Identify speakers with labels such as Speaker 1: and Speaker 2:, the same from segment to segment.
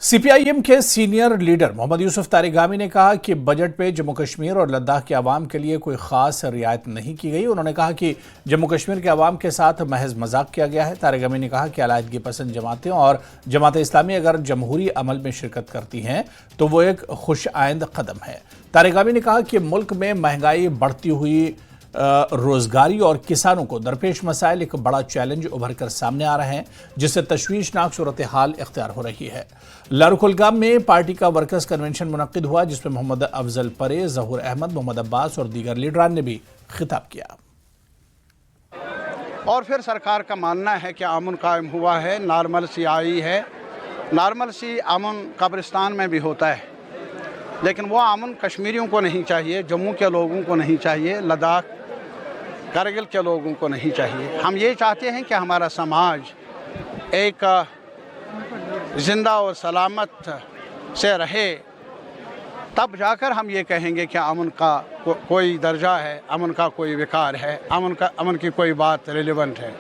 Speaker 1: CPIM के senior leader Mohammad Yusuf Tarigami ने कहा कि बजट में जम्मू कश्मीर और लद्दाख के अवाम के लिए कोई खास रियायत नहीं की गई। उन्होंने कहा कि जम्मू कश्मीर के अवाम के साथ महज मजाक किया गया है। तारिगामी ने कहा कि अलायदगी पसंद जमातें और जमात इस्लामी अगर जमहूरी अमल में शिरकत करती हैं तो वो एक खुश आइंद कदम है। तारिगामी ने कहा कि मुल्क में महंगाई, बढ़ती हुई रोजगारी और किसानों को दरपेश मसाइल एक बड़ा चैलेंज उभर कर सामने आ रहे हैं, जिससे तशवीशनाक सूरत हाल इख्तियार हो रही है। लारुकुलगाम में पार्टी का वर्कर्स कन्वेंशन मुनक्किद हुआ, जिसमें मोहम्मद अफजल परे, जहूर अहमद, मोहम्मद अब्बास और दीगर लीडरान ने भी खिताब किया।
Speaker 2: और फिर सरकार का मानना है कि अमन कायम हुआ है, नॉर्मल सी आई है। नॉर्मल सी अमन कब्रिस्तान में भी होता है, लेकिन वो अमन कश्मीरियों को नहीं चाहिए, जम्मू के लोगों को नहीं चाहिए, लद्दाख कारगिल के लोगों को नहीं चाहिए। हम ये चाहते हैं कि हमारा समाज एक ज़िंदा और सलामत से रहे, तब जाकर हम ये कहेंगे कि अमन का कोई दर्जा है, अमन का कोई विकार है, अमन की कोई बात रिलेवेंट है।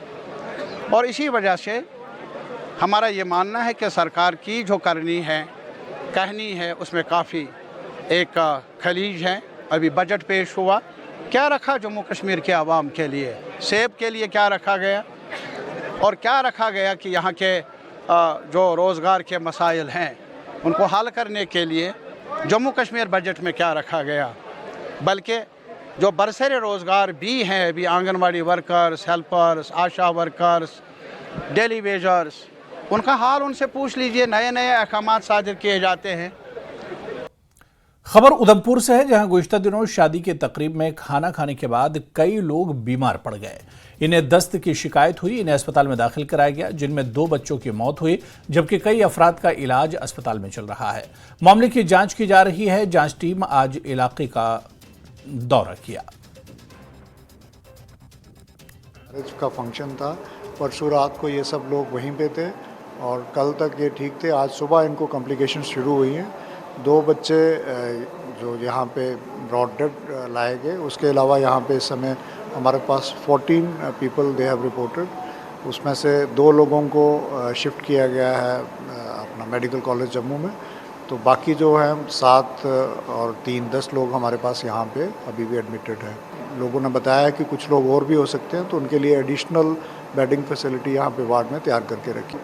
Speaker 2: और इसी वजह से हमारा ये मानना है कि सरकार की जो करनी है, कहनी है, उसमें काफ़ी एक खलीज है। अभी बजट पेश हुआ, क्या रखा जम्मू कश्मीर के आवाम के लिए, सेब के लिए क्या रखा गया और क्या रखा गया कि यहाँ के जो रोज़गार के मसाइल हैं उनको हल करने के लिए जम्मू कश्मीर बजट में क्या रखा गया। बल्कि जो बरसरे रोज़गार भी हैं, अभी आंगनवाड़ी वर्कर्स, हेल्पर्स, आशा वर्कर्स, डेली वेजर्स, उनका हाल उनसे पूछ लीजिए। नए नए अहकाम सादिर किए जाते हैं।
Speaker 1: खबर उधमपुर से है, जहां गुज़िश्ता दिनों शादी के तकरीब में खाना खाने के बाद कई लोग बीमार पड़ गए। इन्हें दस्त की शिकायत हुई, इन्हें अस्पताल में दाखिल कराया गया, जिनमें 2 बच्चों की मौत हुई, जबकि कई अफराद का इलाज अस्पताल में चल रहा है। मामले की जांच की जा रही है। जांच टीम आज इलाके का दौरा किया।
Speaker 3: मैरिज का फंक्शन था, परसों रात को ये सब लोग वहीं पे थे और कल तक ये ठीक थे। आज सुबह इनको कॉम्प्लिकेशन शुरू हुई हैं। 2 बच्चे जो यहाँ पे ब्रॉड डेड लाए गए, उसके अलावा यहाँ पे इस समय हमारे पास 14 पीपल दे हैव रिपोर्टेड। उसमें से 2 लोगों को शिफ्ट किया गया है अपना मेडिकल कॉलेज जम्मू में। तो बाकी जो है 7 और 3 10 लोग हमारे पास यहाँ पे अभी भी एडमिटेड है। लोगों ने बताया कि कुछ लोग और भी हो सकते हैं, तो उनके लिए एडिशनल बेडिंग फैसिलिटी यहाँ पे वार्ड में तैयार करके रखी।